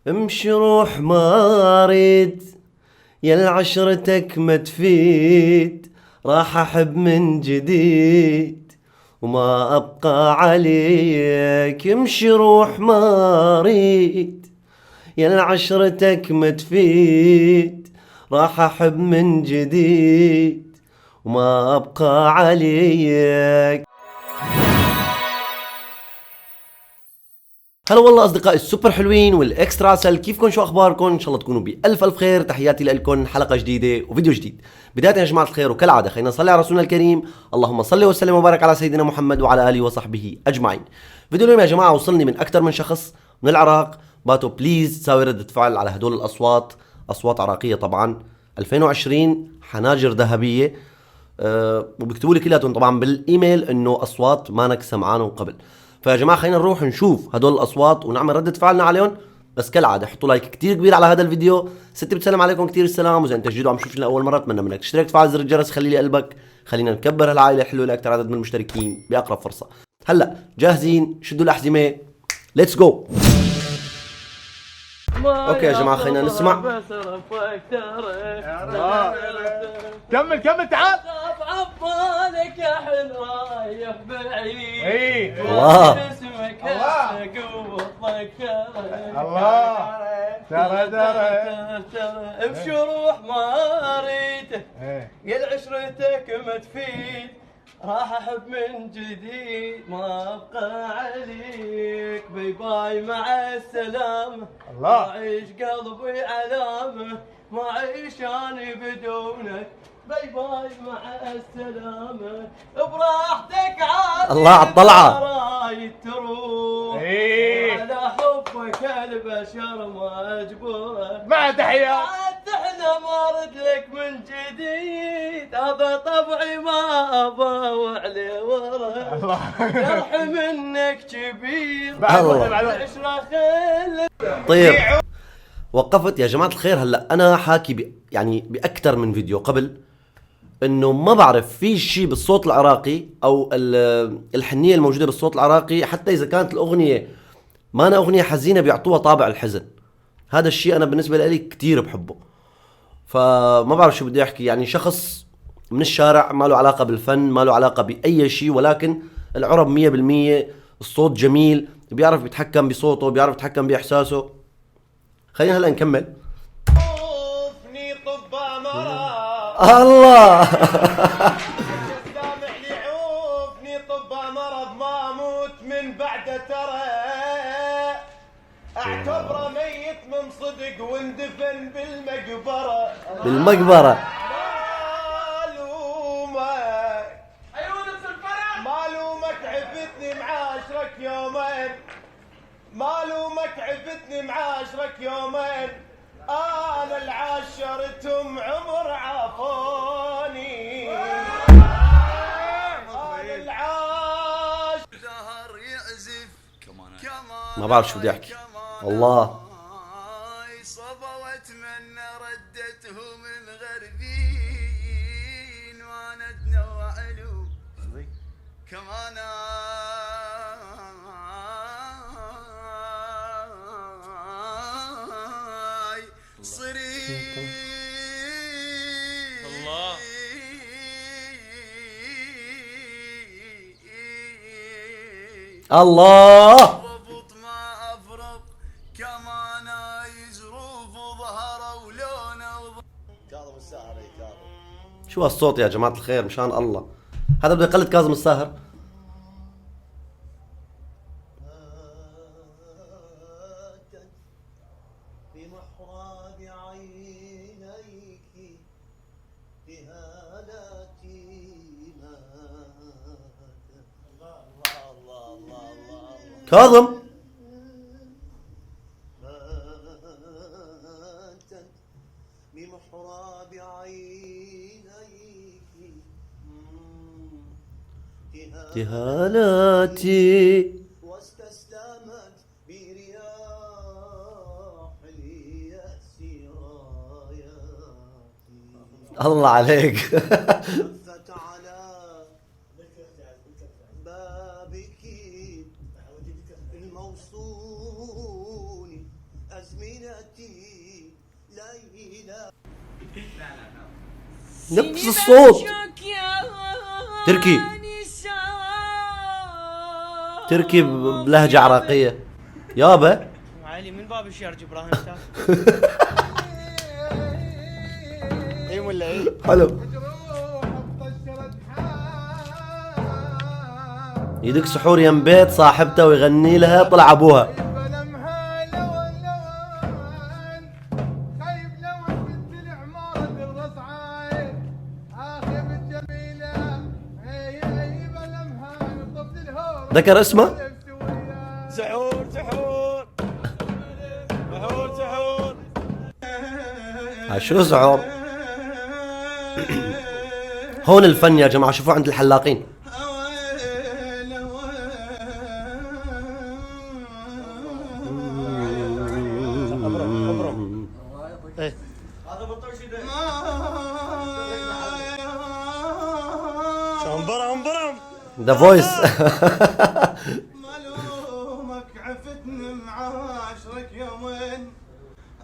امشي روح ما اريد يا العشرتك ما تفيد، راح احب من جديد وما ابقى عليك. امشي روح ما اريد يا العشرتك ما تفيد، راح احب من جديد وما ابقى عليك. هلا والله اصدقائي السوبر حلوين والاكسترا عسل، كيفكم؟ شو اخباركم؟ ان شاء الله تكونوا بالف الف خير. تحياتي لكم، حلقه جديده وفيديو جديد. بدايه يا جماعه الخير وكالعاده خلينا نصلي على رسولنا الكريم، اللهم صل وسلم وبارك على سيدنا محمد وعلى اله وصحبه اجمعين. فيديو اليوم يا جماعه وصلني من اكثر من شخص من العراق، باتوا بليز ساوي رده فعل على هدول الاصوات، اصوات عراقيه طبعا 2020 حناجر ذهبيه. وبيكتبوا لي كلياتهم طبعا بالايميل انه اصوات ما نك سمعانهم قبل. فيا جماعه خلينا نروح نشوف هدول الاصوات ونعمل رده فعلنا عليهم. بس كالعاده حطوا لايك كتير كبير على هذا الفيديو. ستي بتسلم عليكم كتير السلام، واذا انت جديد وعم تشوفنا لاول مره اتمنى منك تشترك تفعل زر الجرس، خلي لي قلبك، خلينا نكبر هالعائله الحلوه لاكثر عدد من المشتركين باقرب فرصه. هلا جاهزين؟ شدوا الاحزمه، ليتس جو. اوكي يا جماعه خلينا نسمع. كمل تعال. عبالك يا حلو رايح بعيد. اي الله اسمك قوتك الله ترى امشي روح ما اريد ايه يا العشرتك ما تفيد، راح احب من جديد ما ابقى عليك. باي باي مع السلامه، الله. ما عيش قلبي علامه، ما عيش اني بدونك. باي باي مع السلامه، براحتك عاد الله على الطلعة. رايد تروح. ايه على حبك البشر مجبوره. مع تحيات. عاد احنا ما ارد لك من جديد، هذا طبعي ما ابى وعلي ورا. الله جرح منك كبير، بعد الله. واحدة، بعد واحدة. عشرة خل. طيب وقفت يا جماعة الخير. هلا أنا حاكي يعني بأكثر من فيديو قبل إنه ما بعرف في شيء بالصوت العراقي أو الحنية الموجودة بالصوت العراقي، حتى إذا كانت الأغنية ما أنا أغنية حزينة بيعطوها طابع الحزن. هذا الشيء أنا بالنسبة لي كتير بحبه. فما بعرف شو بدي أحكي، يعني شخص من الشارع ما له علاقة بالفن، ما له علاقة بأي شيء، ولكن العرب 100% الصوت جميل، بيعرف يتحكم بصوته، بيعرف يتحكم بإحساسه. خلينا هلا نكمل. عوفني طب مرض الله سامعني، عوفني طب مرض ما اموت من بعده ترى، اعتبره ميت من صدق واندفن بالمقبره. بالمقبرة. مالومك عفتني معاشرك يومين، مالومك عفتني معاشرك يومين، انا العاشرتهم عمر عافوني. انا العاش دهر يعزف كمان ما بعرف شو بدي أحكي. الله. صبا واتمنى ردته من غربين، وانا اتنوع له كمان صريح. الله الله ربط ما افرق كمان يزروف ظهره ولونه كاظم الساهر. اي كاظم شو هالصوت يا جماعة الخير مشان الله؟ هذا بده يقلد كاظم الساهر. بمحراب عينيك بهالاتي الله الله الله الله الله كاظم ماتت بمحراب عينيك ابتهالاتي. واستسلمت برياح اليأس راياتي. الله عليك لفت على بابك الموصول أزمنة حياتي ليلى. نفس الصوت. تركي تركي بلهجة عراقية يابا. علي من باب الشرج ابراهيم اي ولا اي حلو. يدك سحور يم بيت صاحبته ويغني لها طلع ابوها. ذكر اسمه؟ سحور سحور سحور سحور. شو سحور؟ هون الفن يا جماعة، شوفوا عند الحلاقين. شلون برم برم ذا فويس. ملومك عفتني معاشرك يومين،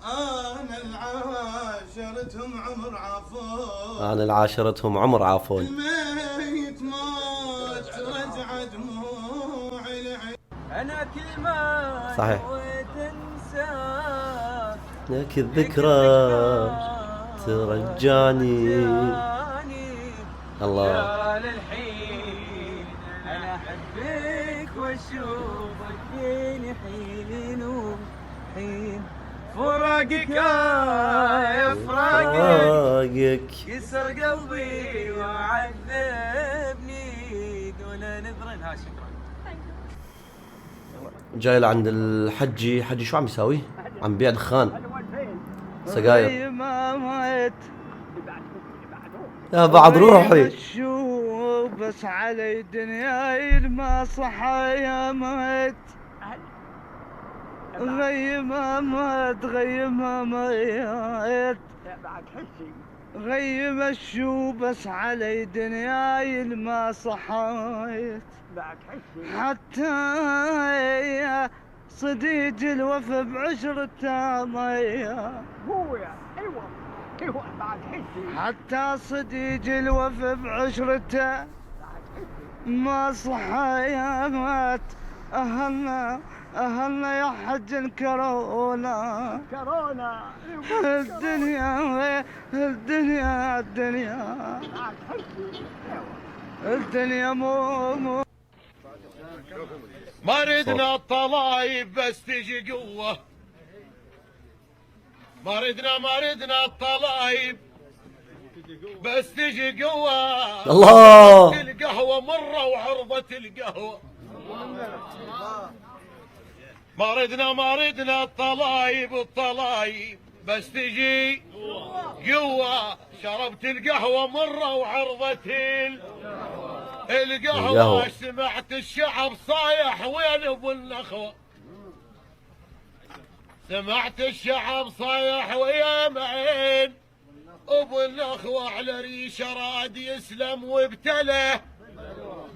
انا العاشرتهم عمر عفون، أنا العاشرتهم عمر عافون. الميت موت رجع دموعي العين. انا كل ما صحيح. نويت انساك لك الذكرى ترجعني. الله. يا للحين انا احبك واشوفك بين حين وحين. فراقك يا فراقك فراقك كسر قلبي وعذبني دون نذر. ها شكرا. جاي لعند الحجي. حجي شو عم يساوي؟ عم بيع دخان سجاير. يا بعض روحي. شوف بس علي دنياي ما صحى يا ميت. غيمة مات غيمة ميت. غيمة شوف بس علي دنياي ما صحيت. حتى صديق الوفا بعشرة مية. حتى صديق الوفا بعشرته ما صحى يا مات. أهلنا أهلنا يا حج الكورونا. الدنيا الدنيا الدنيا الدنيا مو ما ردنا الطلايب بس تجي قوة. ما ردنا الطلايب بس تجي قوة. الله. القهوة مرة وعرضة القهوة. ما ردنا الطلايب بس تجي قوة. شربت القهوة مرة وعرضة القهوة. سمعت الشعب صايح وين ابو النخوة. سمعت الشعب صايح ويا معين ابو النخوة. على ريشه راد يسلم وابتلى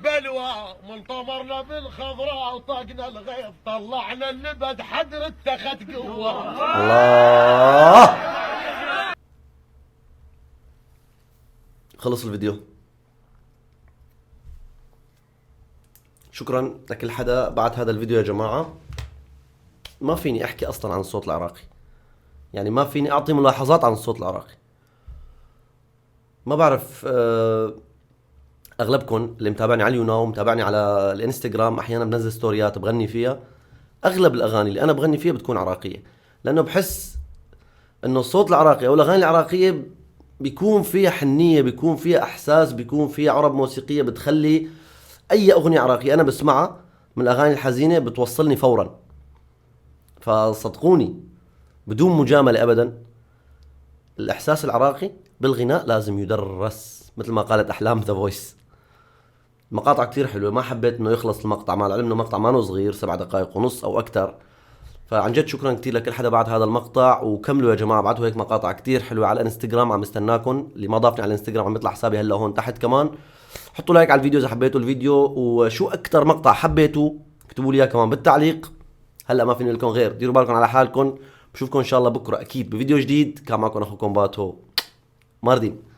بلوى. من طمرنا بالخضراء وطقنا الغيظ طلعنا النبد حدر اتخذ قوة. الله. خلص الفيديو. شكرا لكل حدا بعد هذا الفيديو يا جماعة. ما فيني احكي اصلا عن الصوت العراقي، يعني ما فيني اعطي ملاحظات عن الصوت العراقي. ما بعرف اغلبكم اللي متابعني على اليوناو ومتابعني على الانستغرام احيانا بنزل ستوريات بغني فيها. اغلب الاغاني اللي انا بغني فيها بتكون عراقية، لانه بحس انه الصوت العراقي او الاغاني العراقية بيكون فيها حنية، بيكون فيها احساس، بيكون فيها عرب موسيقية بتخلي اي اغنية عراقية انا بسمعها من الاغاني الحزينة بتوصلني فورا. فصدقوني بدون مجاملة ابدا، الاحساس العراقي بالغناء لازم يدرس مثل ما قالت احلام ذا فويس. مقاطع كتير حلوة، ما حبيت انه يخلص المقطع مع العلم انه مقطع ما صغير 7 دقائق ونص او اكثر. فعن جد شكرا كتير لكل حدا بعد هذا المقطع، وكملوا يا جماعة ابعتوا هيك مقاطع كتير حلوة على الانستغرام. عم استناكم. اللي ما ضافني على الانستغرام عم يطلع حسابي هلا هون تحت كمان. حطوا لايك على الفيديو اذا حبيتوا الفيديو، وشو اكثر مقطع حبيتوا اكتبوا لي اياه كمان بالتعليق. هلا ما فيني لكم غير ديروا بالكم على حالكم، بشوفكم ان شاء الله بكره اكيد بفيديو جديد. كان معكم اخوكم باتو ماردين.